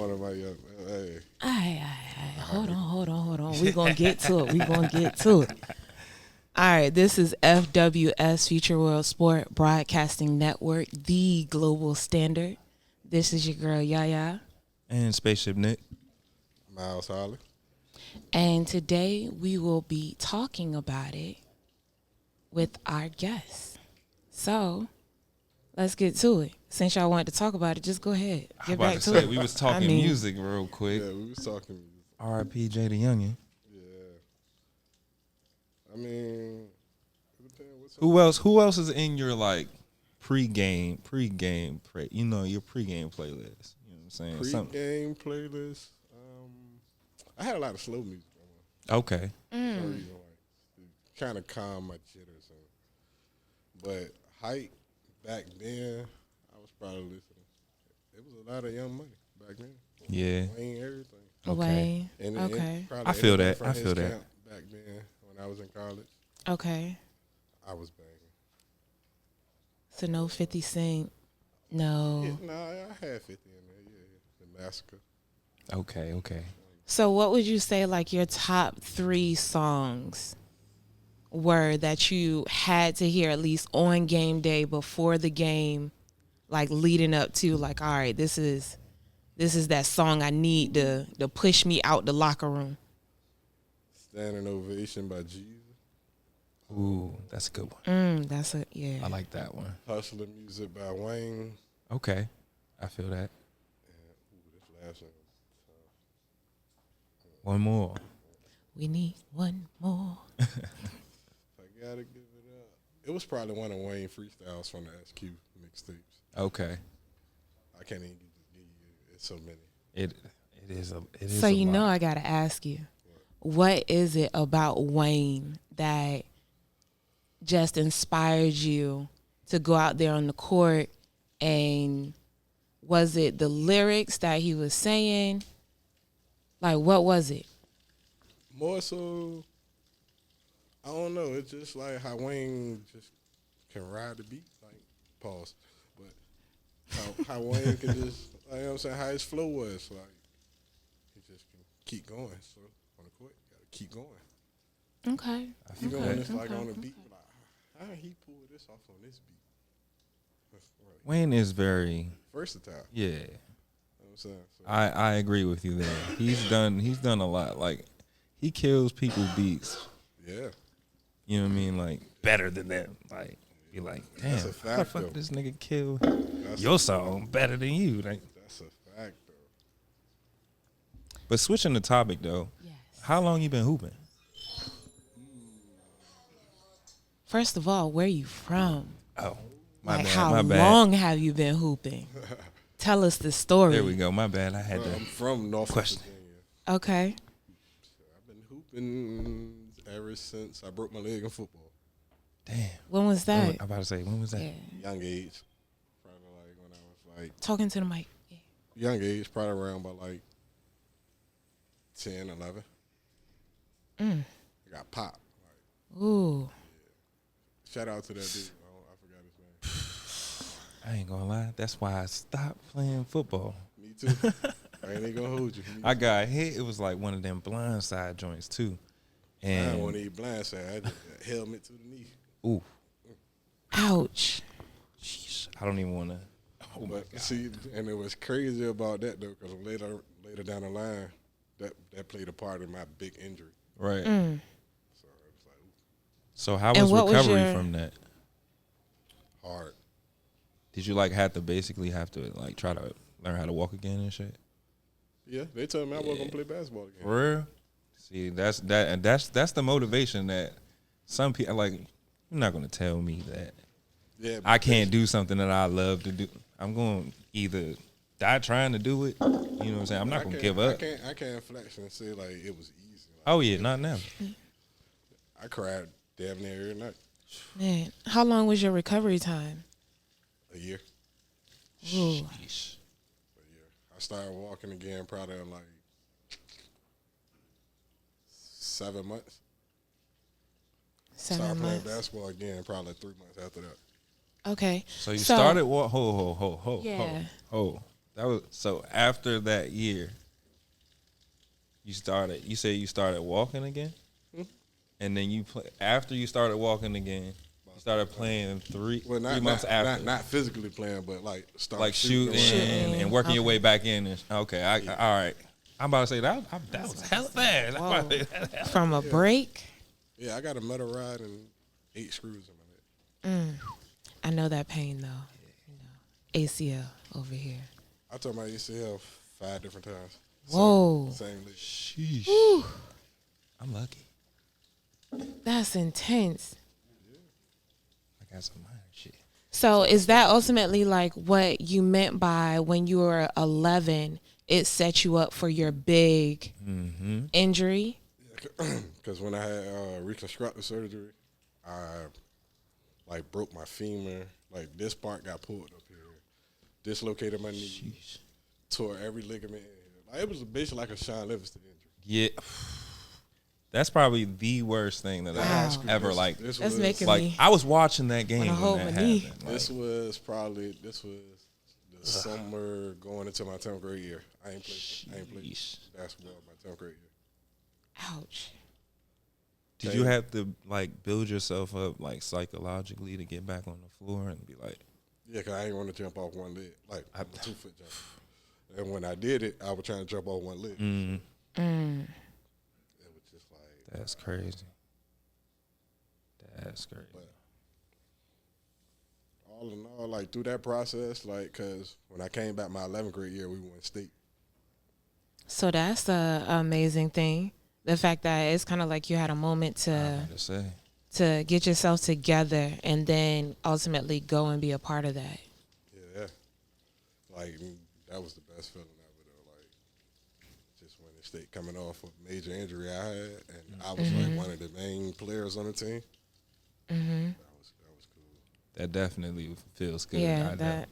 One of my young, hey, Hold on. We gonna get to it. All right, this is FWS Future World Sport Broadcasting Network, the global standard. This is your girl Yaya, And SpaceshipNick. Myles Holley. and today we will be talking about it with our guests. So let's get to it. Since y'all wanted to talk about it, just go ahead. Get back to it. We was talking music real quick. Yeah, we was talking. R.I.P. Jay the Youngin. Yeah, I mean, Who else is in your like your pregame playlist? You know what I'm saying? Pre-game playlist. I had a lot of slow music on. Okay. For a reason, like, kind of calm my jitters. But hype back then, I was probably listening. It was a lot of Young Money back then. Yeah. Wayne, everything. Away. And Okay. probably I feel everything that. from I his feel that. camp back then when I was in college. Okay. I was banging. So no 50 Cent. No. Yeah, nah, I had 50 in there. Yeah. The Massacre. Okay. So what would you say like your top 3 songs were that you had to hear at least on game day before the game, like leading up to like, all right, this is that song I need to push me out the locker room. Standing Ovation by Jesus. Ooh, that's a good one. That's a yeah. I like that one. Hustler Music by Wayne. Okay. I feel that. And this last one. One more. We need one more. I gotta give it up. It was probably one of Wayne freestyles from the SQ mixtapes. Okay. I can't even give you. It's so many. It is So a you know lot. I gotta ask you, what is it about Wayne that just inspired you to go out there on the court? And was it the lyrics that he was saying? Like, what was it? More so, I don't know. It's just like how Wayne just can ride the beat. Like, pause. But how Wayne can just, like, you know what I'm saying, how his flow was. Like, he just can keep going. So, on the court, you got to keep going. Okay. Even when it's like Okay. on the beat, like, how did he pull this off on this beat? Right. Wayne is very Versatile. yeah. You know what I'm saying? So, I agree with you there. He's done a lot. Like he kills people beats. yeah. You know what I mean? Like better than them. Like you're like, damn, That's a how the fact, fuck though. this nigga kill That's your song better than you? Like, That's a fact, though. but switching the topic though, Yes. how long you been hooping? First of all, where you from? Oh, my Like, bad. how my bad. long have you been hooping? Tell us the story. There we go. My bad. I had I'm to. from Norfolk, Question. Virginia. Okay. I've been hooping ever since I broke my leg in football. Damn. When was that? I'm about to say, when was that? Yeah. Young age. Probably like when I was like, Talking to the mic. Yeah. young age, probably around about like 10, 11. I got popped. Like, Ooh. shout out to that dude. I forgot his name. I ain't gonna lie. That's why I stopped playing football. Me too. I ain't gonna hold you. I got hit. It was like one of them blindside joints too. I didn't And want to eat blindside. I just helmet to the knee. ooh, Ouch. sheesh, I don't even want to. Oh my But god. see, and it was crazy about that though, because later down the line, that played a part in my big injury. Right. So it was like So how And was what was recovery your- from that? hard. Did you like have to like try to learn how to walk again and shit? Yeah, they told me I wasn't gonna play basketball again. For real? See, that's the motivation that some people like. You're not gonna tell me that Yeah, I can't do something that I love to do. I'm going to either die trying to do it. You know what I'm saying? I'm not gonna give up. I can't flex and say like it was easy. Like, Oh yeah, not now. I cried damn near every night. Man, how long was your recovery time? A year. Ooh. Sheesh. A year. I started walking again probably in like 7 months. 7 Started playing months. basketball again probably like 3 months after that. Okay. So you started walk. Ho. Yeah. Ho. That was so. After that year, you started. You said you started walking again, and then you play. After you started walking again, you started playing three 3 months after. Not physically playing, but like start Like shooting and working your way back in. And, okay, all right. I'm about to say that was hella fast. From a break. Yeah, I got a metal rod and 8 screws in my neck. I know that pain though. You know, ACL over here. I told my ACL 5 different times. Whoa. Same league. Sheesh. Whew. I'm lucky. That's intense. I got some minor shit. So is that ultimately like what you meant by when you were 11, it set you up for your big injury? Because when I had reconstructive surgery, I like broke my femur. Like this part got pulled up here, dislocated my knee, tore every ligament. Like, it was basically like a Sean Livingston injury. Yeah. That's probably the worst thing that I've ever like. That's making like me. I was watching that game wanna hold when that my knee. happened. Like, This was the summer going into my 10th grade year. I ain't played basketball my 10th grade year. Ouch. did you have to like build yourself up like psychologically to get back on the floor and be like? Yeah, because I ain't want to jump off one leg, like a 2-foot jump. And when I did it, I was trying to jump off one leg. It was just like That's crazy. That's crazy. But all in all, like through that process, like, cause when I came back my 11th grade year, we won state. So that's the amazing thing. The fact that it's kind of like you had a moment to get yourself together and then ultimately go and be a part of that. Yeah, like that was the best feeling ever though. Like just winning state, coming off of a major injury I had, and I was like one of the main players on the team. That was cool. That definitely feels good. Yeah, that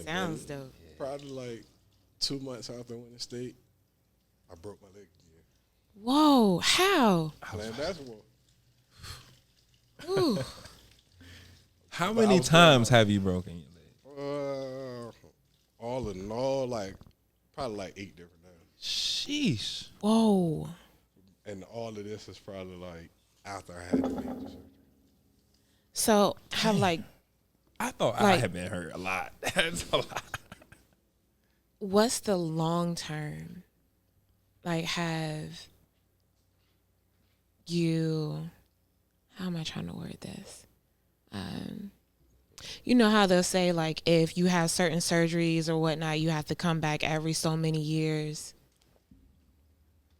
sounds dope. Probably like 2 months after winning state, I broke my leg again. Whoa, how? Playing basketball. Ooh. How many times have you broken your leg? All in all, like probably like 8 different times. Sheesh. Whoa. And all of this is probably like after I had the major surgery. So have like I thought I had been hurt a lot. That's a lot. what's the long term? Like have you, how am I trying to word this? You know how they'll say like if you have certain surgeries or whatnot, you have to come back every so many years.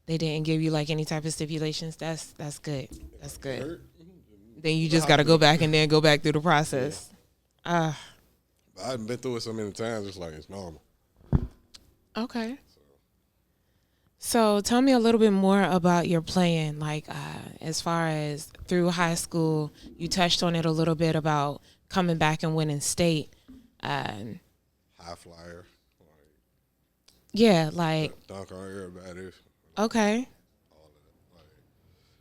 They didn't give you like any type of stipulations. That's good. That's good. Then you just got to go back and then go back through the process. I've been through it so many times. It's like it's normal. Okay. So tell me a little bit more about your playing, like as far as through high school. You touched on it a little bit about coming back and winning state. High flyer. Yeah, like Dunk on everybody. okay. All of that. Like,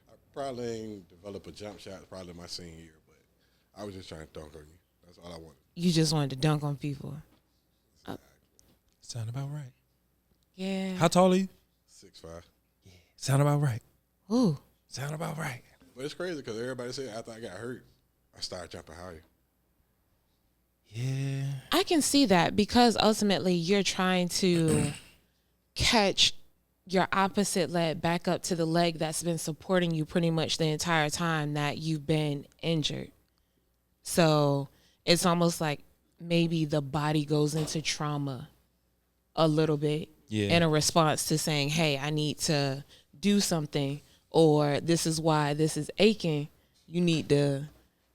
I probably ain't developed a jump shot probably my senior year, but I was just trying to dunk on you. That's all I wanted. You just wanted to dunk on people. Sound about right. Yeah. How tall are you? 6'5". Yeah. Sound about right. Ooh. Sound about right. But it's crazy because everybody said after I got hurt, I started jumping higher. Yeah. I can see that because ultimately you're trying to catch your opposite leg back up to the leg that's been supporting you pretty much the entire time that you've been injured. So it's almost like maybe the body goes into trauma a little bit in a response to saying, hey, I need to do something, or this is why this is aching. You need to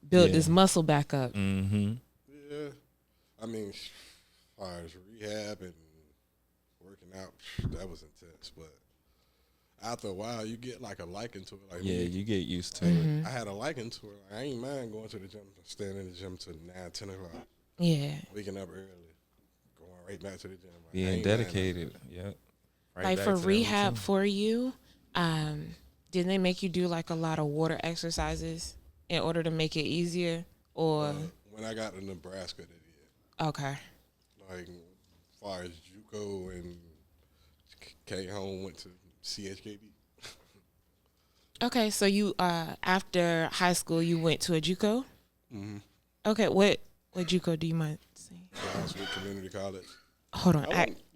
build this muscle back up. Mm-hmm. Yeah. I mean, as far as rehab and working out, that was intense. But after a while, you get like a liking to it. Like You get used to it. I had a liking to it. I ain't mind going to the gym, staying in the gym till 9, 10 o'clock. Yeah. Waking up early, going right back to the gym. Like, Being dedicated. Yeah. Right like back for to that rehab routine. for you, did they make you do like a lot of water exercises in order to make it easier? Or when I got to Nebraska, they did. okay. Like, far as JUCO and came home, went to CHKB. Okay, so you after high school you went to a JUCO? Mm-hmm. Okay, what JUCO do you mind saying? Brownswood Community College. Hold on.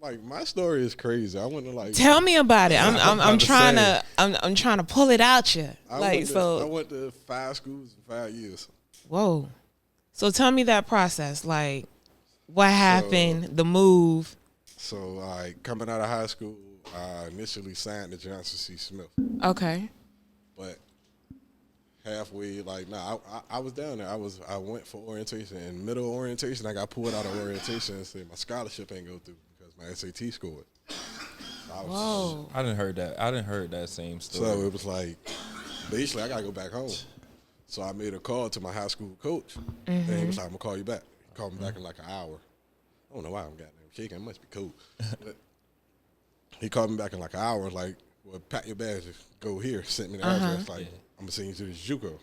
Like my story is crazy. I went to like. Tell me about it. I'm trying say. I'm trying to pull it out you. I went to 5 schools in 5 years. Whoa. So tell me that process. Like, what happened? The move. So like coming out of high school, I initially signed to Johnson C. Smith. Okay. But halfway, like, I was down there. I went for orientation. In middle of orientation, I got pulled out of orientation and said my scholarship ain't go through because my SAT scored. So Whoa. I didn't heard that same story. So it was like, basically, I got to go back home. So I made a call to my high school coach. And he was like, I'm going to call you back. He called me back in like an hour. I don't know why I'm goddamn shaking. It must be cold. But he called me back in like an hour, like, well, pack your bags, go here. Sent me the address, like, I'm going to send you to this JUCO.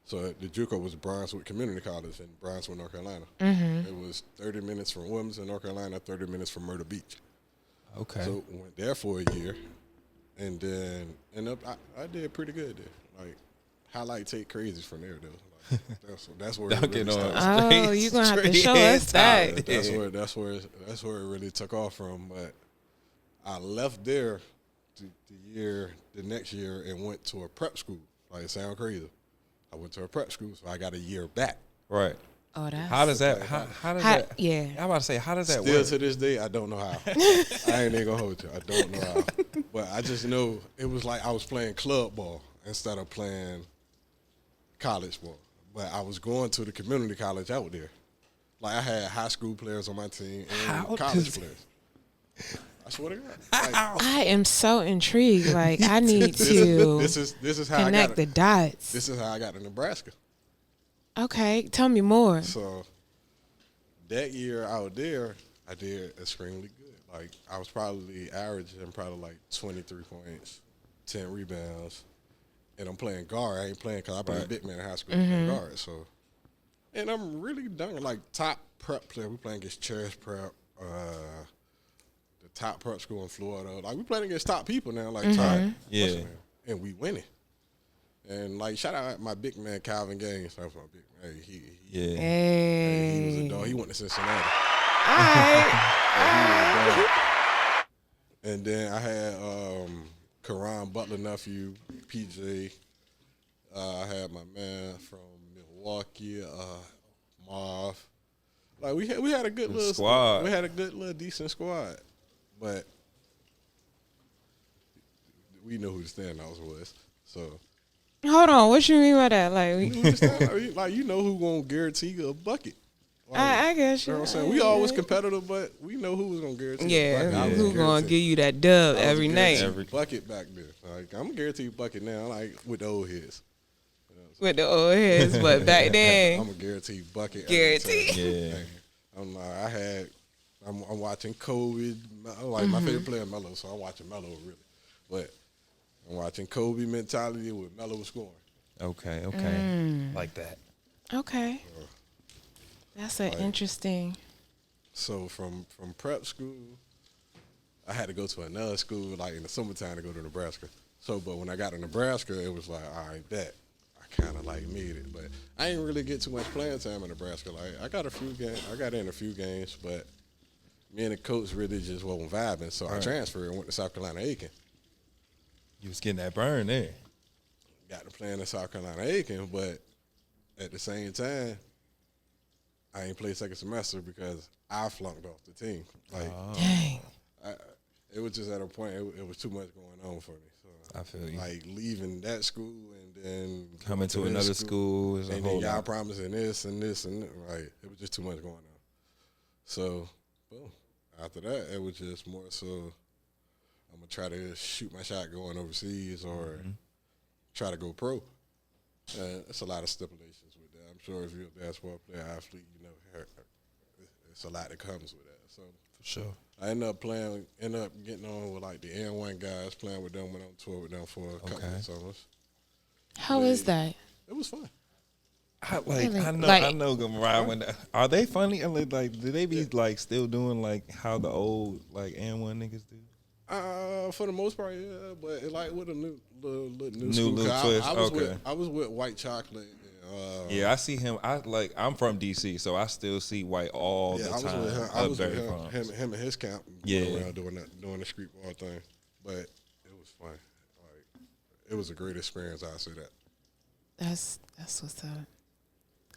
So the JUCO was Brownswood Community College in Brownswood, North Carolina. It was 30 minutes from Wilmington, North Carolina, 30 minutes from Myrtle Beach. Okay. So went there for a year, and then I did pretty good there. Like, highlight take crazies from there, though. Like, that's where it really started. Oh, you're going to have to show us that. That's where it really took off from. But I left there the next year and went to a prep school. Like, it sound crazy. I went to a prep school, so I got a year back. Right. Oh, that's How does that? How does that? Yeah. I'm about to say, how does that Still work? to this day, I don't know how. I ain't even gonna hold you. I don't know how. But I just know it was like I was playing club ball instead of playing college ball. But I was going to the community college out there. Like, I had high school players on my team and college players. I swear to God. Like, I am so intrigued. Like, I need to this is how connect I got the dots. This is how I got to Nebraska. Okay, tell me more. So that year out there, I did extremely good. Like, I was probably averaging probably like 23 points, 10 rebounds, and I'm playing guard. I ain't playing because I played big man in high school, playing guard. So, and I'm really done. Like, top prep player. We playing against Cherish Prep, the top prep school in Florida. Like, we playing against top people now. Like, top, Yeah. and we winning. And, like, shout out my big man, Calvin Gaines. That was my big man. He was a dog. He went to Cincinnati. All right. He was a dog. And then I had Karan Butler nephew, PJ. I had my man from Milwaukee, Marv. Like, we had a good little squad. We had a good little decent squad, but we know who the standouts was. So. Hold on, what you mean by that? Like, you know who gonna guarantee you a bucket. Like, I guess you know what I'm saying? We always competitive, but we know who was gonna guarantee a bucket. I was who's gonna guaranteed- give you that dub I was every night guaranteed bucket back there. Like, I'm gonna guarantee you bucket now, like with the old heads. with the old heads, but back I'm then, gonna guarantee bucket. Guarantee. Yeah. I'm like, I'm watching Kobe. Like, my favorite player, Melo, so I'm watching Melo really. But I'm watching Kobe mentality with Melo scoring. Okay. Like that. okay, that's an interesting. So from prep school, I had to go to another school, like in the summertime, to go to Nebraska. So, but when I got to Nebraska, it was like, all right, bet. I kind of like made it, but I didn't really get too much playing time in Nebraska. Like, I got in a few games, but me and the coach really just wasn't vibing. So I transferred and went to South Carolina Aiken. You was getting that burn there. Got to play in South Carolina Aiken, but at the same time, I ain't played second semester because I flunked off the team. Like, Dang. it was just at a point, it was too much going on for me. So I feel you. Like, leaving that school and then Coming to another school is a and whole then y'all lot. promising this and this and that. Like, it was just too much going on. So, boom. After that, it was just more so I'm going to try to shoot my shot going overseas or try to go pro. It's a lot of stipulations with that. I'm sure if you're a basketball player, athlete, you know, it's a lot that comes with that. So, For sure. I ended up getting on with like the N1 guys, playing with them, went on tour with them for a couple of summers. How is that? It was fun. Really? I Like- know Mariah. Are they funny? Like, do they be like still doing like how the old like and1 niggas do? For the most part, yeah, but it like with a new New school. little 'Cause twist, I was okay. with White Chocolate. Yeah, I see him. I'm from DC, so I still see White all the I was time. with him. I at was with Berry him, Farms. him and his camp. Yeah. Going around doing the street ball thing, but it was fun. Like it was a great experience. I say that. That's what's up.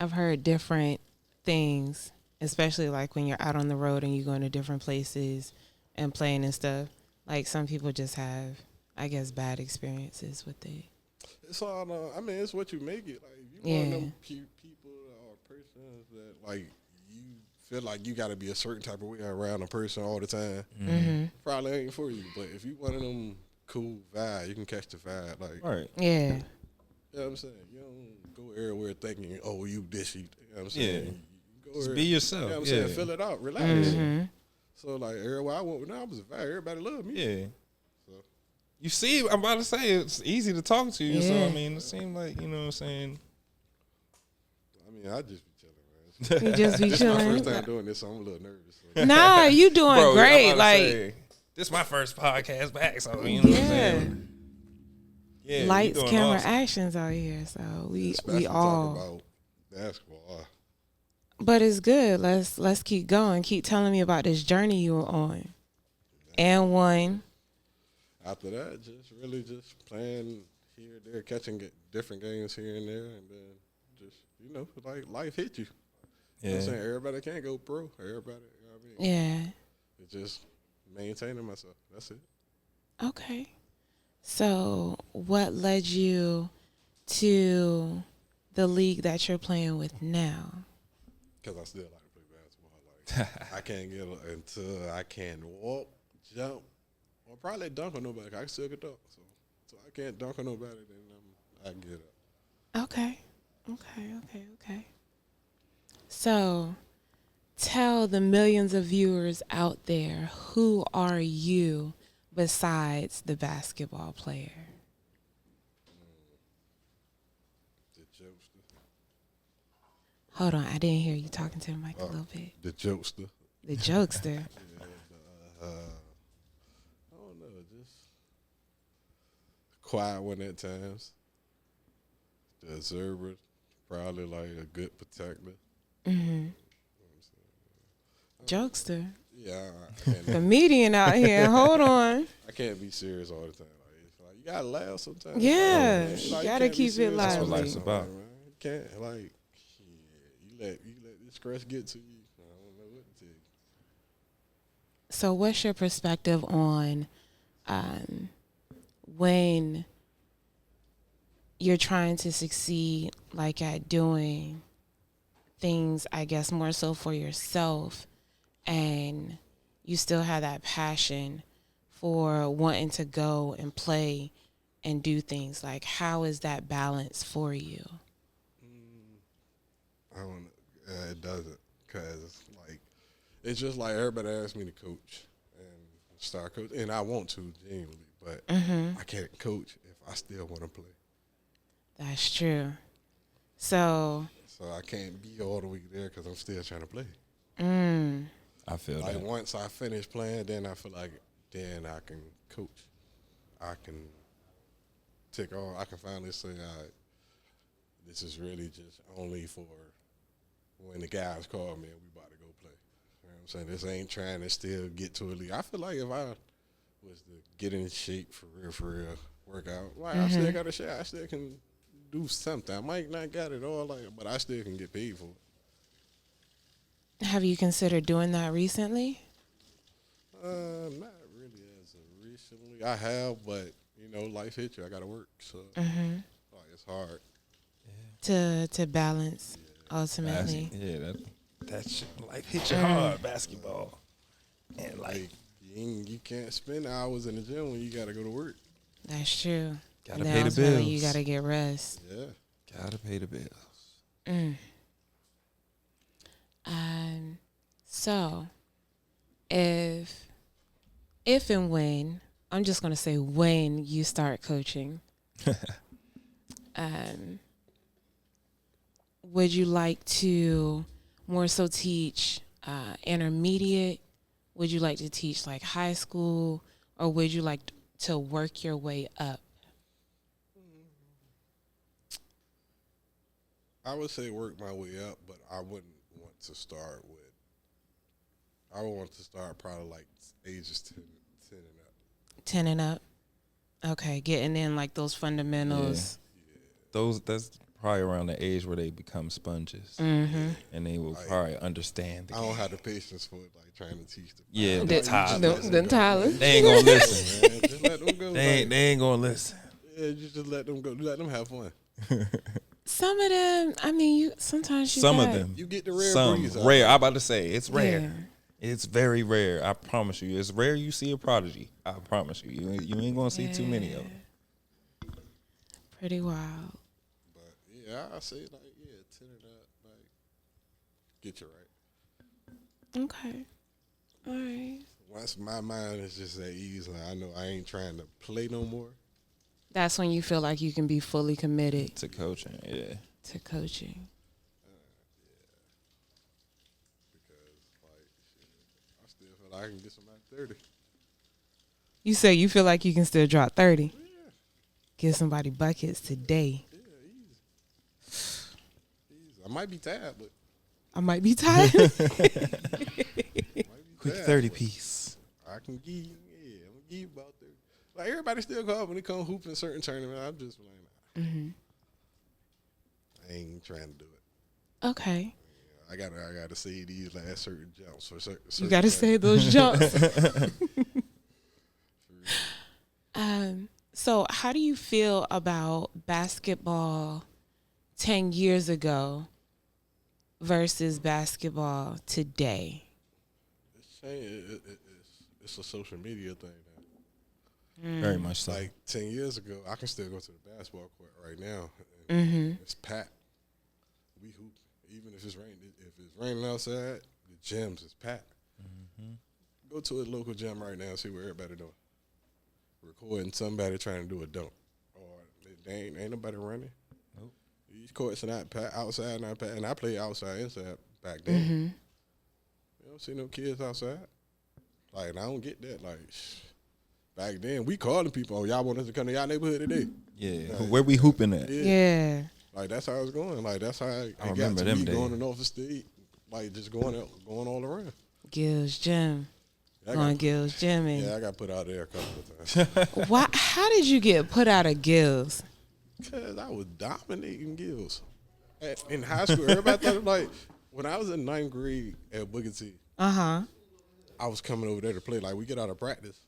I've heard different things, especially like when you're out on the road and you're going to different places and playing and stuff. Like some people just have, I guess, bad experiences with it. It's all. I mean, it's what you make it. Like if you one of them people or persons that like you feel like you got to be a certain type of way around a person all the time. Mm-hmm. Probably ain't for you. But if you one of them cool vibe, you can catch the vibe. Like, Right. Yeah. you know what I'm saying? You don't go everywhere thinking, oh, you this, you. You know what I'm saying? Yeah. You go Just everywhere- be yourself. You know what I'm yeah. saying? Fill it out. Relax. Mm-hmm. So, like, everywhere I went now, I was a vibe. Everybody loved me. Yeah. So, You see, I'm about to say it's easy to talk to you. So Yeah. I mean, it seemed like, you know what I'm saying. I mean, I just be chilling, man. You just be This is my first chilling. time doing this, so I'm a little nervous. So. Nah, you doing Bro, I'm great. about to Like say, this is my first podcast back, so you know what I'm yeah. saying. Yeah, you Lights, doing camera, awesome. actions out here. So Especially we all. talk about basketball. But it's good. Let's keep going. Keep telling me about this journey you were on. And one. After that, just playing here, there, catching different games here and there, and then just, like life hit you. You know what I'm Yeah. saying? Everybody can't go pro. Everybody, you know what I mean? Yeah. It's just maintaining myself. That's it. Okay. So what led you to the league that you're playing with now? Because I still like to play basketball. Like, I can't get until I can walk, jump, or probably dunk on nobody. I still can dunk. So I can't dunk on nobody, then I can get up. Okay. So tell the millions of viewers out there, who are you besides the basketball player? The jokester. Hold on, I didn't hear you talking to the mic a little bit. The jokester. The jokester. I don't know, just quiet one at times. The observer, probably like a good protector. Mm-hmm. Jokester. Yeah, I can't, Comedian out here. Hold on. I can't be serious all the time. Like, it's like you gotta laugh sometimes. Yeah, Like, you you gotta can't be keep it serious all lively. the That's what life's time, about. man. You can't you let this stress get to you. I don't know what to tell you. So what's your perspective on when you're trying to succeed, like at doing things, I guess more so for yourself, and you still have that passion for wanting to go and play and do things? Like, how is that balance for you? I don't know. It doesn't, cause like it's just like everybody asks me to coach and start coach, and I want to genuinely, but I can't coach if I still want to play. That's true. So, I can't be all the way there because I'm still trying to play. I feel Like that. once I finish playing, then I feel like then I can coach. I can take on. I can finally say, all right, this is really just only for when the guys call me and we about to go play. You know what I'm saying? This ain't trying to still get to a league. I feel like if I was to get in shape for real, work out, like I still got a shot. I still can do something. I might not got it all, like, but I still can get paid for it. have you considered doing that recently? Not really as of recently. I have, but life hit you. I got to work, so like it's hard. To balance, ultimately. Yeah, that shit, life hit you hard, basketball. And Like you can't spend hours in the gym when you got to go to work. That's true. Gotta And then pay the ultimately bills. You got to get rest. Yeah. gotta pay the bills. So, if and when, I'm just going to say when you start coaching, would you like to more so teach intermediate? Would you like to teach like high school, or would you like to work your way up? I would say work my way up, but I wouldn't want to start with. I would want to start probably like ages 10 and up. 10 and up. Okay, getting in like those fundamentals. That's probably around the age where they become sponges, Mm-hmm. and they will probably understand. I don't have the patience for it, like trying to teach them. Yeah, Tyler. They ain't gonna listen. Man. Just let them go. They ain't gonna listen. Yeah, just let them go. Let them have fun. Some of them, I mean, sometimes you Some got, of them. You get the rare Some breeds. rare. I'm about to say it's rare. Yeah. It's very rare. I promise you. It's rare you see a prodigy. I promise you. You ain't gonna see too many of them. Pretty wild. But yeah, I say like 10 and up, like get you right. Okay. All right. Once my mind is just at ease, like I know I ain't trying to play no more. That's when you feel like you can be fully committed To coaching, yeah. to coaching. Because like shit, I still feel like I can get somebody 30. You say you feel like you can still drop 30. Give somebody buckets today. Yeah, easy. I might be tired, but I might be tired. Quick 30 piece. I can give. Yeah, I'm gonna give you about 30. Like everybody still call when they come hooping certain tournaments. I'm just like, nah. Mm-hmm. I ain't trying to do it. Okay. I gotta say these last certain jumps for certain. You got to say those jumps. So how do you feel about basketball 10 years ago versus basketball today? It's a social media thing now. Very much so. Like 10 years ago, I can still go to the basketball court right now. Mm-hmm. It's packed. We hoop. Even if it's raining. If it's raining outside, the gyms is packed. Mm-hmm. Go to a local gym right now and see what everybody doing. Recording somebody trying to do a dunk. Or ain't nobody running. Nope. These courts are not packed, outside not packed. And I played outside, inside back then. Mm-hmm. You don't see no kids outside. Like, and I don't get that. Like, back then, we calling people, oh, y'all want us to come to y'all neighborhood today? Yeah. Like, Where we hooping at? Yeah. Like, that's how it's going. Like, that's how it got remember to them me days. going to North State. Like, just going all around. Gil's Gym. Yeah, Going Gil's Gym. And yeah, I got put out there a couple of times. why? How did you get put out of Gil's? Because I was dominating Gills. In high school, everybody thought, like, when I was in 9th grade at Booker T, Uh-huh. I was coming over there to play. Like, we get out of practice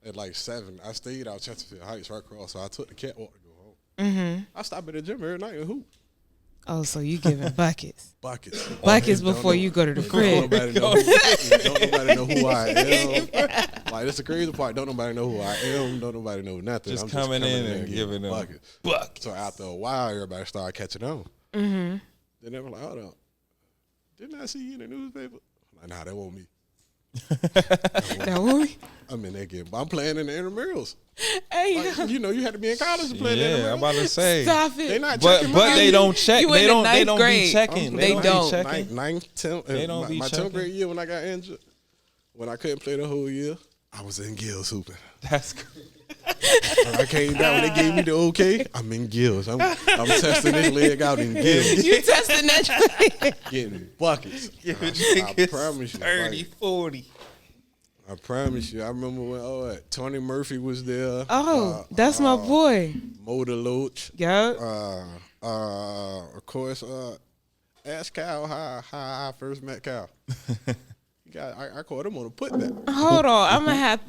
at, like, 7. I stayed out Chesterfield Heights right across, so I took the catwalk to go home. Mm-hmm. I stopped at the gym every night and hoop. Oh, so you giving buckets. Buckets. Buckets Don't before know- you go to the Don't crib. nobody know who I am. Like, that's the crazy part. Don't nobody know who I am. Don't nobody know nothing. Just I'm coming in and getting giving them buckets. buckets. So after a while, everybody started catching on. Mm-hmm. Then they were like, hold on. Didn't I see you in the newspaper? I'm like, nah, that wasn't me. That one? I'm in that game. But I'm playing in the intramurals. Hey, Like, you know, you had to be in college to play in the Yeah, I'm about to say. stop it. They not But checking but my they don't check. You in They the don't. They ninth don't grade. be checking. They don't. Be checking. Ninth, 10th, They don't be my 10th checking. grade year when I got injured, when I couldn't play the whole year, I was in Gills hooping. That's crazy. When I came down, when they gave me the okay, I'm in Gills. I'm testing this leg out in Gills. You testing that? Getting buckets. Give I niggas promise you. 30, Like, 40. I promise you. I remember when Tony Murphy was there. Oh, that's my boy. Mo DeLoach. Yup. Of course, ask Cal how I first met Cal. I caught him on a putback. Hold on, I'm gonna have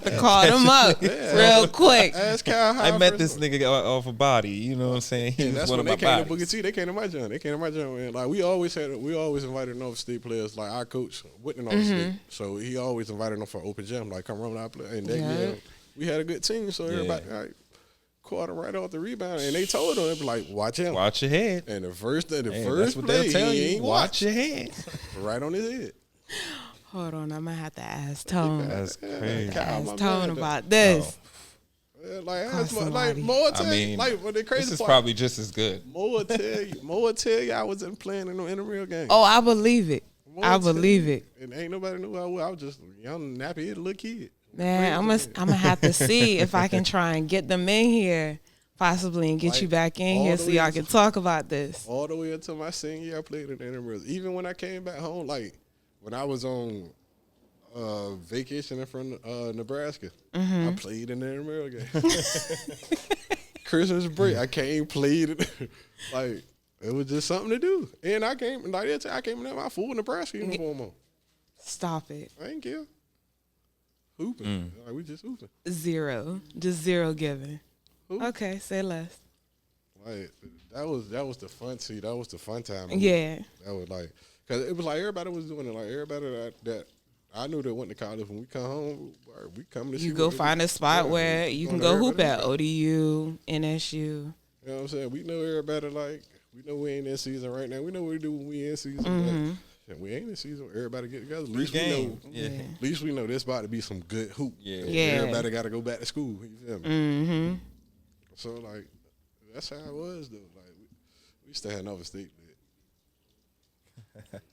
to call them up real quick. Ask Cal how I met first this nigga off a body. You know what I'm saying? He And was that's one when of they my came to bodies. Booker T. They came to my gym. And like we always invited North State players. Like our coach went to North State, so he always invited them for open gym. Like come run with our play. And that year we had a good team, so everybody like, caught him right off the rebound. And they told him, they be like, watch him. Watch your head. And the first Hey, play, that's what they'll tell he you. ain't Watch your head. right on his head. Hold on, I'm gonna have to ask Tone. That's crazy. Cal, Ask my Tone man, about this. Yeah, Like, Call that's like somebody. more I tell you, mean, like, what the crazy this is part, probably just as good. more tell you I wasn't playing in no intramural game. Oh, I believe it. More I tell believe you. it. And ain't nobody knew I was. I was just a young, nappy-headed little kid. Man, I'm gonna have to see if I can try and get them in here, possibly, and get Like, you back in all here the so way y'all to- can talk about this. All the way until my senior year, I played in the intramurals. Even when I came back home, like, when I was on vacation from Nebraska, I played in the intramural game. Christmas break, I came, played it. Like, it was just something to do. And I came in there my full Nebraska uniform on. Stop it. I ain't care. Hooping. Like, we just hooping. Zero. Just zero given. Hoop. Okay, say less. Like, that was the fun. See, that was the fun time. Yeah. That was like, cause it was like everybody was doing it. Like everybody that I knew that went to college. When we come home, we come to see You go what find a spot where you can go hoop at ODU, NSU. You know what I'm saying? We know everybody. Like, we know we ain't in season right now. We know what we do when we in season. But we ain't in season. Everybody get together. At least we know. Yeah. At least we know this about to be some good hoop. Yeah. Yeah. Everybody got to go back to school. You feel me? Mm-hmm. So like, that's how it was though. Like we used to have Nova State.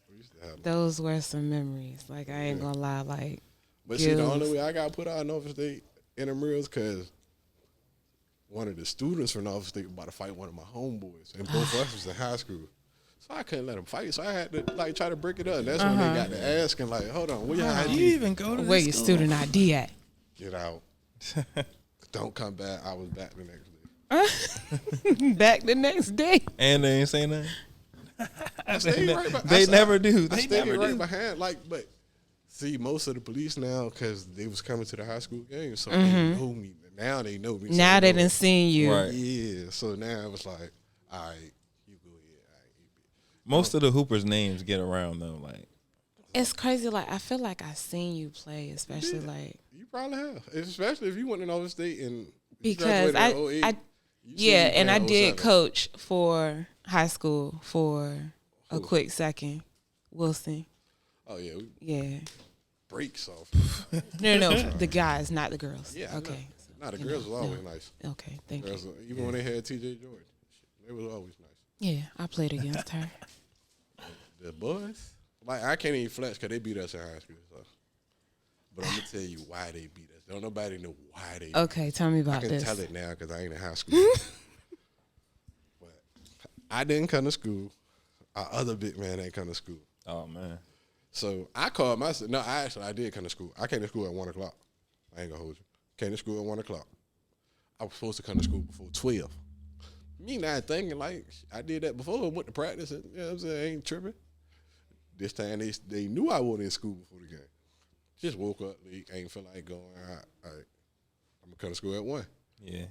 We used to have. Those were some memories. Like, I ain't gonna lie. Like, But see, the only way I got put out of Nova State intramurals because one of the students from Nova State was about to fight one of my homeboys, and both of us was in high school. So I couldn't let him fight. So I had to like try to break it up. That's when they got to asking like, "Hold on, where your You ID? even go to where this your school? student ID at? Get out! Don't come back." I was back the next day. Back the next day. And they ain't say nothing. I stayed right behind. They never do. I They stayed never right do. behind. Like, but see, most of the police now because they was coming to the high school games, so they know me. Now they know me. So Now they know done seen you. Right. Yeah. So now it was like, all right, you go ahead. All right, you be. Most of the Hoopers' names get around though. Like, It's crazy. Like, I feel like I seen you play, especially like You probably have, especially if you went to Nova State and you because graduated in 08, I you seen yeah, me and I playing did 07. coach for high school for a quick second. Wilson. Oh yeah, we Yeah. breaks off. No, the guys, not the girls. Yeah, I Okay. Nah, the girls was always nice. Okay. Thank you. Girls, even when they had T.J. Jordan, they was always nice. Yeah, I played against her. The boys, like I can't even flex because they beat us in high school. So. But I'm gonna tell you why they beat us. Don't nobody know why they. Okay, tell me I about can this. tell it now because I ain't in high school. But I didn't come to school. Our other big man ain't come to school. oh man, So I called myself. No, I did come to school. I came to school at 1 o'clock. I ain't gonna hold you. Came to school at 1 o'clock. I was supposed to come to school before 12. Me not thinking like I did that before. I went to practice and you know what I'm saying, I ain't tripping. This time they knew I wasn't in school before the game. Just woke up late, ain't feel like going. I'm gonna come to school at 1. yeah,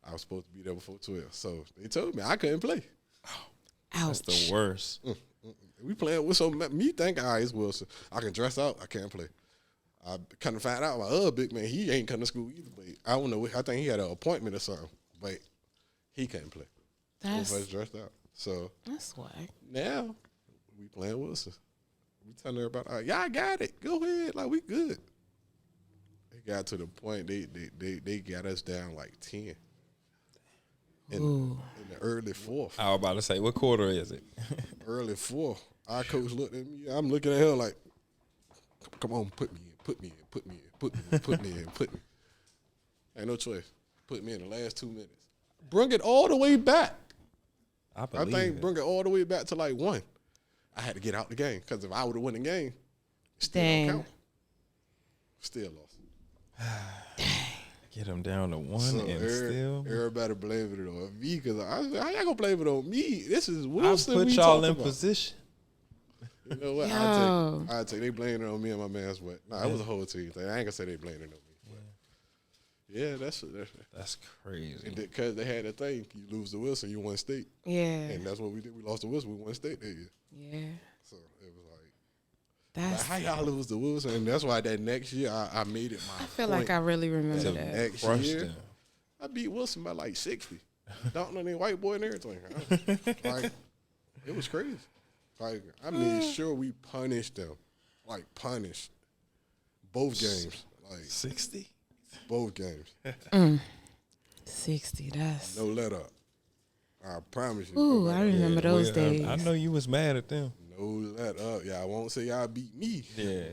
I was supposed to be there before 12. So they told me I couldn't play. Ouch. that's the worst. We playing with me thinking, all right, it's Wilson. I can dress out. I can't play. I kind of find out my other big man, he ain't come to school either. But I don't know. I think he had an appointment or something. But he can't play. Both of us dressed out. So That's why. now we playing Wilson. We telling everybody, all right, y'all got it. Go ahead. Like, we good. It got to the point they got us down like 10. In the early fourth. I was about to say, what quarter is it? Early fourth. Our coach looked at me. I'm looking at him like, come on, put me in, put me in, put me in, put me in, put me in, put me. Ain't no choice. Put me in the last 2 minutes. Bring it all the way back. I I believe think it. bring it all the way back to like 1. I had to get out the game because if I would have won the game, it still don't Dang. count. Still lost. Get them down to 1 So and still. everybody blaming it on me because I said, how y'all gonna blame it on me? This is I Wilson. put we y'all talking in about. position. You know what? Yo. I take they blaming it on me and my man's what? Nah, it was a whole team thing. I ain't gonna say they blaming it on me. But yeah, that's That's crazy. because they had that thing. You lose to Wilson, you won state, Yeah. and that's what we did. We lost to Wilson, we won state that year. Yeah. So it was like That's. how y'all lose to Wilson, and that's why that next year I made it my. I feel like I really remember To that. next crush year them. I beat Wilson by like 60. Dunking on that white boy and everything. Like it was crazy. Like I made sure we punished them, like punished both games, like 60? both games. 60. That's. No let up. I promise you. Ooh, I remember those days. I know you was mad at them. No let up. Yeah, I won't say y'all beat me. Yeah.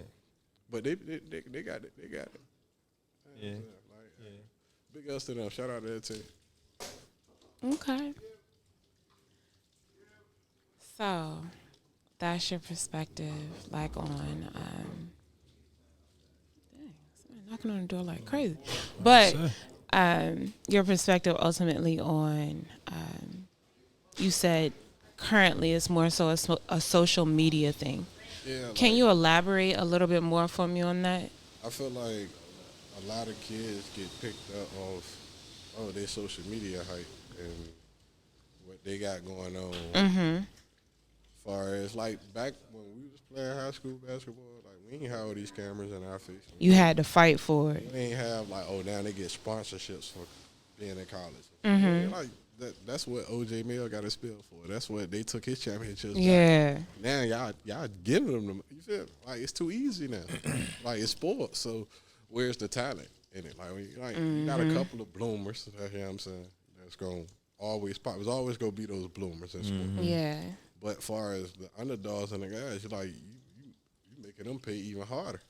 But they got it. They got it. Yeah. Big ups to them. Shout out to that team. Okay. So, that's your perspective, like on, dang, somebody knocking on the door like crazy. But your perspective ultimately on, you said currently it's more so a social media thing. Yeah. Can you elaborate a little bit more for me on that? I feel like a lot of kids get picked up off, their social media hype and what they got going on. Mm-hmm. As far as like back when we was playing high school basketball, like we ain't have all these cameras in our face. You had to fight for it. We ain't have like, now they get sponsorships for being in college. Mm-hmm. Like that's what OJ Mail got a spill for. That's what they took his championships. Yeah. Now y'all giving them. You feel like it's too easy now. Like it's sports. So where's the talent in it? Like you got a couple of bloomers. You know what I'm saying? That's gonna always pop. There's always gonna be those bloomers in sports. Yeah. But as far as the underdogs and the guys, you're like you making them pay even harder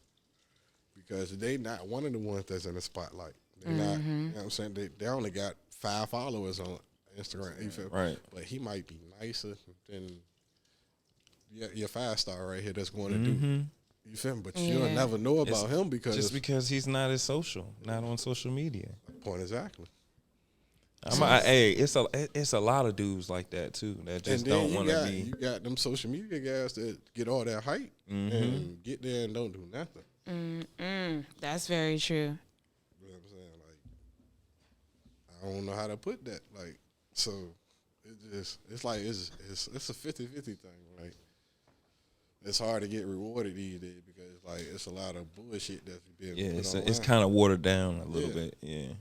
because they not one of the ones that's in the spotlight. They not. You know what I'm saying? They only got 5 followers on Instagram. You feel? Right. But he might be nicer than your 5-star right here that's going to do. You feel me? But you'll never know about him because he's not as social, not on social media. Point exactly. Hey, it's a lot of dudes like that too that just don't want to be. You got them social media guys that get all that hype and get there and don't do nothing. That's very true. You know what I'm saying? Like, I don't know how to put that. Like, so it's like it's a 50-50 thing. Like, it's hard to get rewarded these days because like it's a lot of bullshit that's being put online. It's kind of watered down a little bit. Yeah.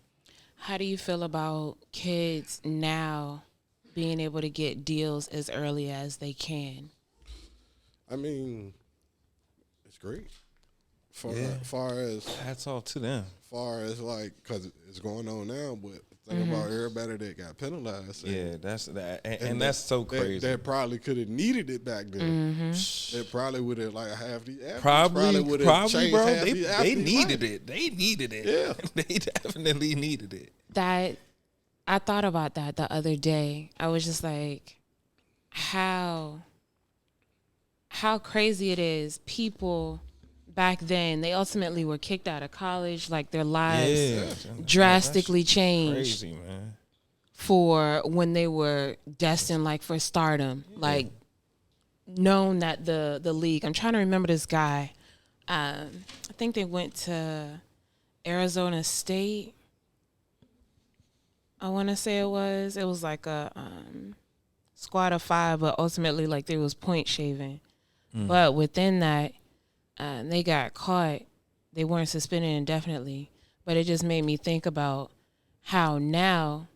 How do you feel about kids now being able to get deals as early as they can? I mean, it's great. Far as hats off to them. Far as like, cause it's going on now, but think about everybody that got penalized. Yeah, that's that, and that's so crazy. That probably could have needed it back then. They probably would have like half the athletes. Probably, bro. They needed it. They needed it. Yeah, they definitely needed it. That I thought about that the other day. I was just like, how crazy it is. People back then, they ultimately were kicked out of college. Like their lives drastically changed. Crazy, man. For when they were destined like for stardom, like known that the league. I'm trying to remember this guy. I think they went to Arizona State. I want to say it was like a squad of 5, but ultimately like there was point shaving. But within that, they got caught. They weren't suspended indefinitely, but it just made me think about how now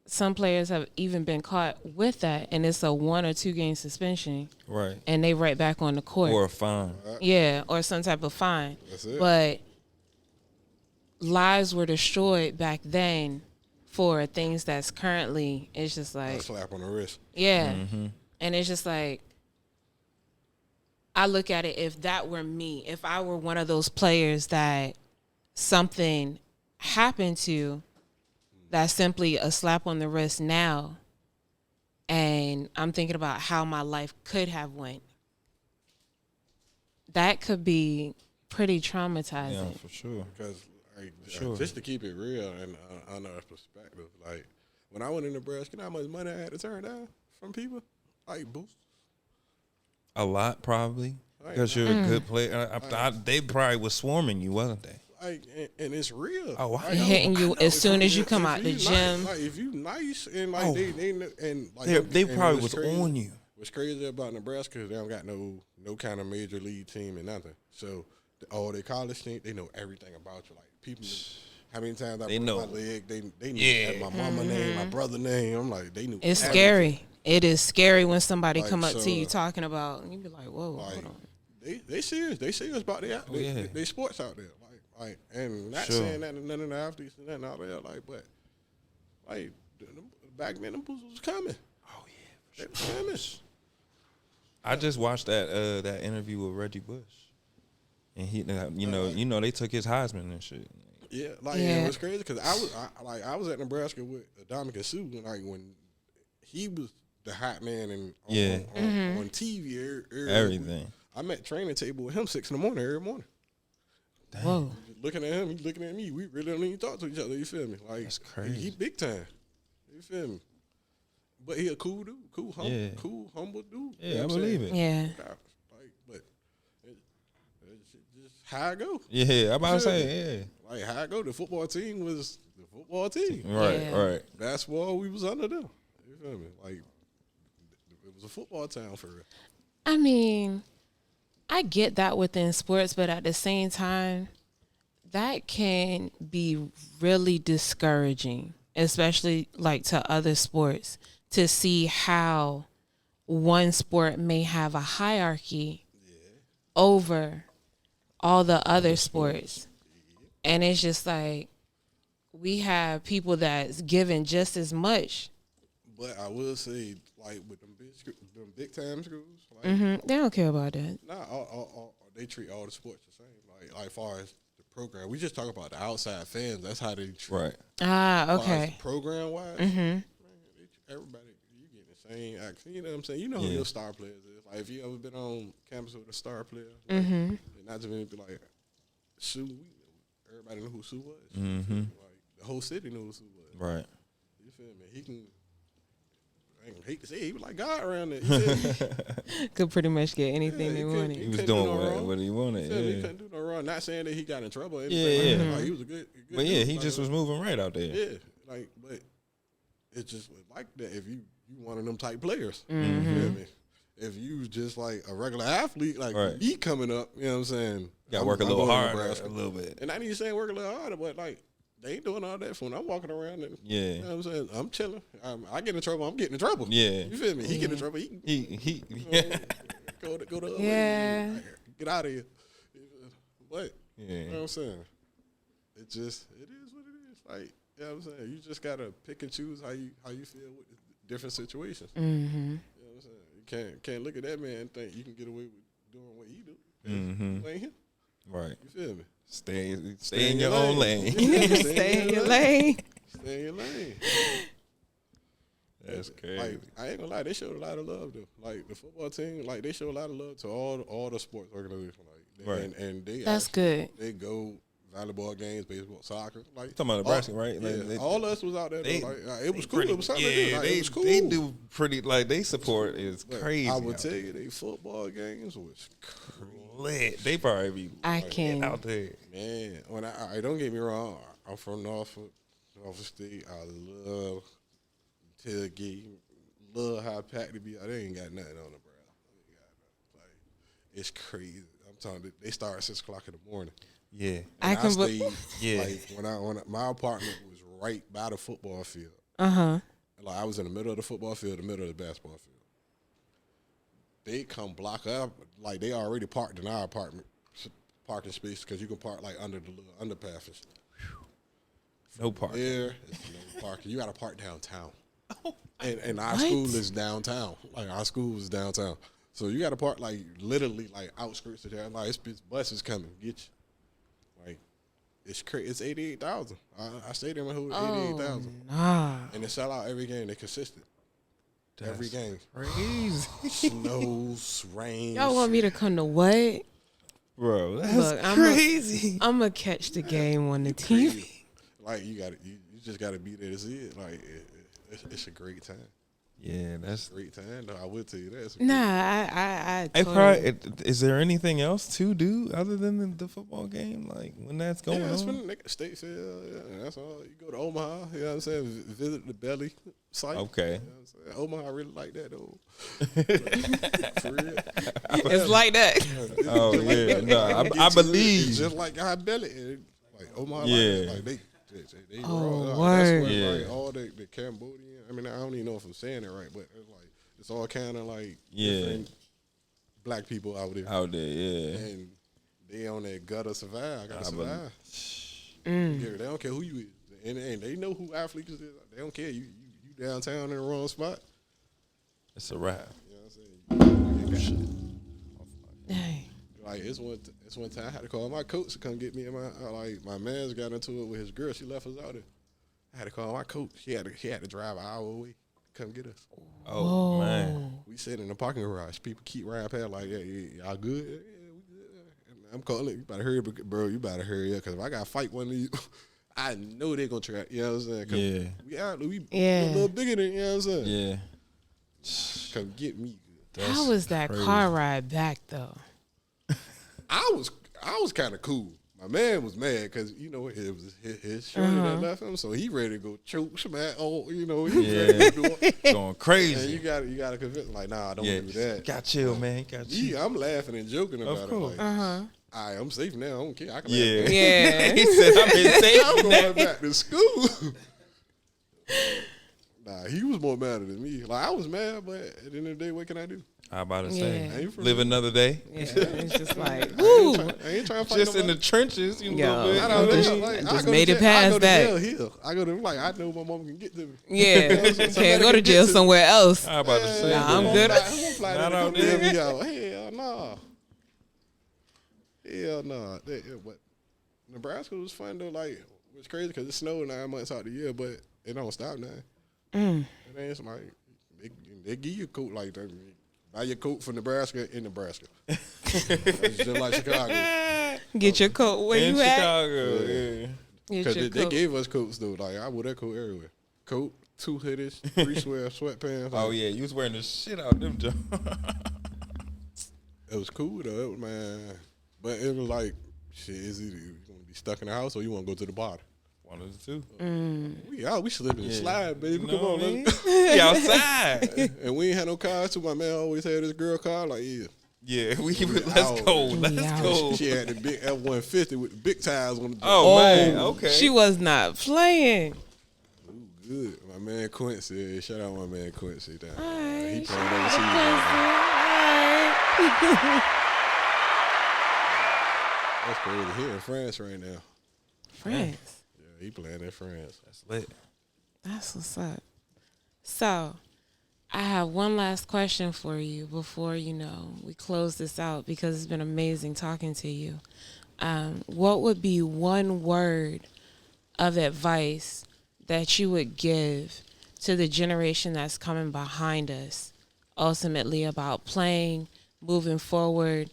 some players have even been caught with that, and it's a 1 or 2 game suspension, right? And they right back on the court, or a fine, or some type of fine. That's it. But lives were destroyed back then for things that's currently. It's just like a slap on the wrist. Yeah, and it's just like. I look at it, if that were me, if I were one of those players that something happened to, that's simply a slap on the wrist now, and I'm thinking about how my life could have went. That could be pretty traumatizing. Yeah, for sure. Because just to keep it real and honest perspective, like when I went in Nebraska, you know how much money I had to turn down from people? Like boost. A lot, probably, because you're a good player. They probably was swarming you, wasn't they? Like, and it's real. Oh, I hitting you as soon as you come out the gym. Like, if you nice and like they probably was on you. What's crazy about Nebraska is they don't got no kind of major league team and nothing. So all their college team, they know everything about you. Like people, how many times I broke my leg, they knew my mama name, my brother name. I'm like, they knew. It's everything. Scary. It is scary when somebody come up to you talking about, and you be like, "Whoa, hold on." They serious. They serious about they sports out there. Like, and not saying that none of the athletes and nothing out there. Like, but Like back then, them boots was coming. Oh yeah, They was coming. I just watched that interview with Reggie Bush, and he, you know, they took his Heisman and shit. Yeah, like Yeah. it was crazy because I was at Nebraska with Dominic Sue, and like when he was the hot man and on TV, Everything. I met training table with him 6 a.m. every morning. Whoa. Looking at him, he's looking at me. We really don't even talk to each other. You feel me? Like That's crazy. He big time. You feel me? But he a cool dude, cool, humble dude. Yeah, You know I what I'm believe saying? it. Yeah. Like, but it's just how I go. Yeah, I'm about to say, Like how I go. The football team was the football team. yeah. Right, Yeah. right. Basketball, we was under them. You feel me? Like it was a football town for real. I mean, I get that within sports, but at the same time, that can be really discouraging, especially like to other sports, to see how one sport may have a hierarchy over all the other sports. And it's just like we have people that's given just as much. But I will say, like with them big time schools, like They don't care about that. they treat all the sports the same. Like far as the program, we just talk about the outside fans. That's how they treat. Right. Ah, okay. Program wise, man, everybody you get the same action. You know what I'm saying? You know who your star players is. Like if you ever been on campus with a star player, like, and not just be like Sue. Everybody knew who Sue was. Like the whole city knew who Sue was. Right. You feel me? He can. I hate to say it, he was like God around there. You feel me? Could pretty much get anything they he wanted. He was couldn't do doing no wrong. what he wanted. You feel me? He Yeah. couldn't do no wrong. Not saying that he got in trouble. Or anything Yeah, like that. yeah. Like, he was a good But yeah, dude. he Like, just was moving right out there. Yeah, like, but it just was like that if you one of them type players. You feel me? If you just like a regular athlete, like me coming up, you know what I'm saying? You gotta work a little going to harder, Nebraska. a little bit. And I ain't even saying work a little harder, but like, they ain't doing all that for when I'm walking around and you know what I'm saying? I'm chilling. I get in trouble, I'm getting in trouble. Yeah. You feel me? He get in trouble, he go to other Yeah. way. Get out of here. But Yeah. you know what I'm saying? It is what it is. Like, you know what I'm saying? You just gotta pick and choose how you feel with different situations. You know what I'm saying? You can't look at that man and think you can get away with doing what he do. You ain't him. Right. You feel me? Stay in your own lane. Stay in your lane. Stay in your lane. That's crazy. Like, I ain't gonna lie, they showed a lot of love though. Like the football team, like they show a lot of love to all the sports organizations. Like, Right. and they That's good. They go volleyball games, baseball, soccer. Like Talking about Nebraska, right? Yeah, Like, all of us was out there. they- Though. Like it was cool. It was something to do. Like, they, it was cool. they do pretty, like, they support is But crazy. I would out tell you, they football games was lit. They probably be I can. out there. man. When I don't get me wrong, I'm from Norfolk State. I love tailgate, love how packed it be. They ain't got nothing on the brow. Like it's crazy. I'm telling you, they start at 6 o'clock in the morning. Yeah. I And can. stayed, Yeah. Like when my apartment was right by the football field. Uh-huh. Like I was in the middle of the football field, the middle of the basketball field. They come block up, like they already parked in our apartment parking space because you can park like under the little underpass. No park. There is no parking. You got to park downtown. And our school is downtown. Like our school is downtown, so you got to park like literally like outskirts of there. Like it's buses coming get you. Like it's crazy. It's 88,000. I stayed there with 88,000, Nah. and they sell out every game. They consistent. Every game. Crazy. Snows, rain. Y'all want me to come to what? Bro, that's Look, crazy. I'm going to catch the game on the TV. Crazy. Like you just got to be there to see it. Like it's a great time. Yeah, that's. Great time. Though I would tell you that. It's a Nah, I Hey, totally, is there anything else to do other than the football game? Like when that's going it's on? been a state fair. Yeah, that's all. You go to Omaha. You know what I'm saying? Visit the Belly site. Okay. You know what I'm saying? Omaha, I really like that though. For real. it's like that. Oh yeah, no, I It's believe. just like our Belly. Like Omaha. Yeah. Like they Oh, that's word. where, Yeah. like, all the Cambodian. I mean, I don't even know if I'm saying it right, but it's like it's all kind of like Yeah. different black people out there. Out there, yeah. And they on that gutter survive. I gotta I believe- survive. Yeah, they don't care who you is. and they know who athletes is. They don't care. You downtown in the wrong spot. It's a wrap. You know what I'm saying? Dang. Like it's one time I had to call my coach to come get me. And my man's got into it with his girl. She left us out there. I had to call my coach. He had to drive an hour away, come get us. Oh man. We sit in the parking garage. People keep riding past like, yeah, y'all good? Yeah, we good. And I'm calling. You better hurry up, bro. You better hurry up because if I got to fight one of you, I know they're gonna try. You know what I'm saying? We a little bigger than, you know what I'm saying? Yeah. Come get me. How was that car ride back though? I was kind of cool. My man was mad because, you know, it was his shorty that left him, so he ready to go choke smack. Oh, you know, he ready to do it. Going crazy. And you gotta convince him, like, nah, don't do that. Got chill, man. Got chill. Yeah, I'm laughing and joking about Of course. it. Like, I'm safe now. I don't care. I can Yeah. laugh. Yeah. He said, "I've been safe." I'm going back to school. Nah, he was more mad than me. Like, I was mad, but at the end of the day, what can I do? I about to Yeah. say, live another day. Yeah, it's just like, I woo. ain't trying to fight Just in the nobody. trenches, you Yo. know. I don't Just- know, like, just I go made to it jail- I past go to that. jail here. I go to like I know my mom can get to me. Yeah. Somebody Can't go to can jail get to- somewhere else. I about to say, Nah, I'm Who good. gonna fly- who gonna fly Not there to out come there. bail me out? Hell no. Hell no. But Nebraska was fun though. Like it was crazy because it snowed 9 months out the year, but it don't stop now. It ain't like they give you a coat like that. Buy your coat from Nebraska in Nebraska. It's just like Chicago. Get your coat where in you at. Chicago, yeah. Get Because your they coat. gave us coats though. Like I wore that coat everywhere. Coat, 2 hoodies, 3 sweatpants. Oh like, yeah, you was wearing the shit out them Joe. It was cool though, it was, man. But it was like, shit, is it you gonna be stuck in the house or you wanna go to the bar? One of the two. We slipping and slide, baby. You Come know on, what I mean? let's We outside. And we ain't had no cars too. My man always had his girl car. Like, yeah. Yeah, let's out. go. Let's out. go. She had the big F-150 with the big tires on the back. Oh, man, okay. She was not playing. Ooh, good. My man Quincy. Shout out my man Quincy. Down. Alright, He shout playing out overseas. to Quincy. Alright. That's crazy. He in France right now. France. Yeah, he playing in France. That's lit. That's what's up. So, I have one last question for you before, we close this out because it's been amazing talking to you. What would be one word of advice that you would give to the generation that's coming behind us, ultimately about playing, moving forward,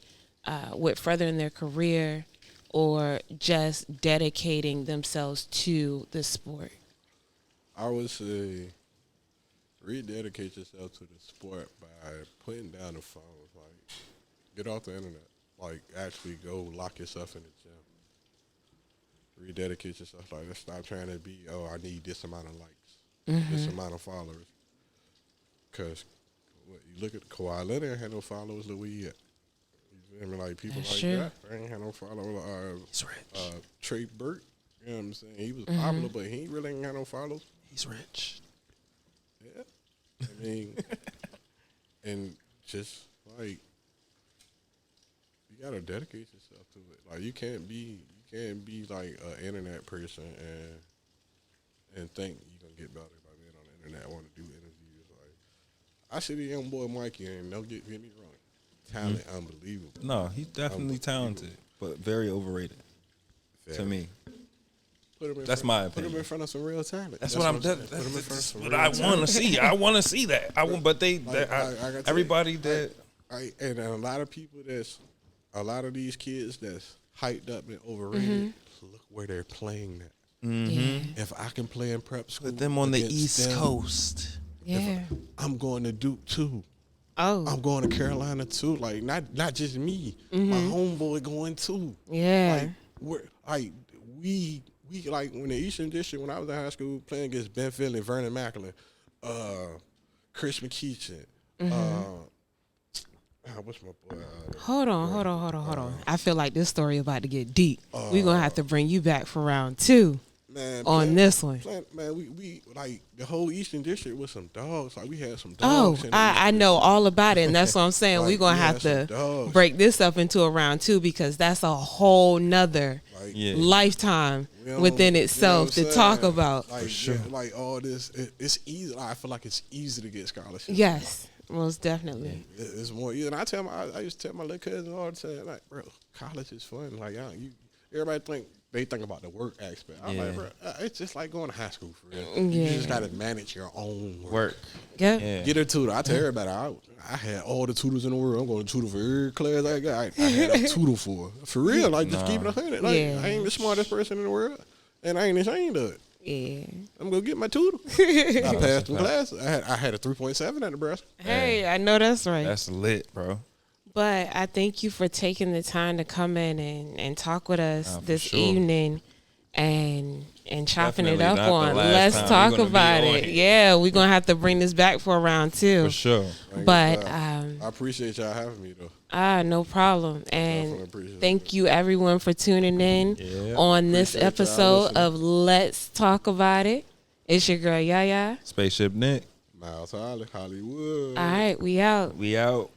with furthering their career, or just dedicating themselves to the sport? I would say rededicate yourself to the sport by putting down the phone. Like, get off the internet. Like, actually go lock yourself in the gym. Rededicate yourself. Like, let's stop trying to be, I need this amount of likes, this amount of followers. Because you look at Kawhi Leonard, ain't had no followers. Look where he at. You feel me? Like, people That's like true. that, they ain't had no followers. He's rich. Trey Burke, you know what I'm saying? He was popular, but he really ain't had no followers. He's rich. Yeah. I mean, and just like you gotta dedicate yourself to it. Like you can't be like an internet person and think you're gonna get better by being on the internet. I want to do interviews. Like I see the young boy Mikey, and don't get me wrong, talent unbelievable. No, he's definitely talented, but very overrated to me. That's my Put him opinion. in front of some real talent. That's what I'm. saying. That's Put him in front of some what real I talent. want to see. I want to see that. But I gotta everybody tell you, that and a lot of people a lot of these kids that's hyped up and overrated. Look where they're playing at. Yeah. If I can play in prep school, put them on the against East them, Coast. Yeah. I'm going to Duke too. Oh. I'm going to Carolina too. Like not just me, my homeboy going too. Yeah. We like when the Eastern District, when I was in high school playing against Ben Finley, Vernon Macklin, Chris McKeechin, what's my boy? Hold on. I feel like this story about to get deep. We're going to have to bring you back for round 2. Man, on this one. Man, we like the whole Eastern District with some dogs. Like we had some Oh, dogs. I know all about it, and that's what I'm saying. Like, We're gonna we have had some to dogs. break this up into a round two because that's a whole nother Like, Yeah. lifetime you know, within you know itself what to I'm talk saying? about. Like, sure. yeah, like all this, it's easy. I feel like it's easy to get scholarships. Yes, most definitely. It's more. And I used to tell my little cousin all the time, like, bro, college is fun. Like, everybody they think about the work aspect. I'm like, bro, it's just like going to high school for real. You Yeah. just got to manage your own Work. Yeah. Yeah. Get a tutor. I tell everybody, I had all the tutors in the world. I'm going to tutor for every class I got. I had a tutor for real. Like, just keep it 100. Like, Yeah. I ain't the smartest person in the world, and I ain't ashamed of it. Yeah. I'm gonna get my tutor. I passed some classes. I had a 3.7 at Nebraska. Hey, I know that's right. That's lit, bro. But I thank you for taking the time to come in and talk with us For this sure. evening and chopping it Definitely up not the on. last Let's time talk we're gonna be about on it. here. Yeah, we're gonna have to bring this back for a round two. For sure. But I appreciate y'all having me though. no problem. Definitely And appreciate thank you everyone for tuning in Yeah. on this Appreciate y'all episode listening. of Let's Talk About It. It's your girl Yaya. Spaceship Nick. Myles Holley, Hollywood. All right, we out. We out.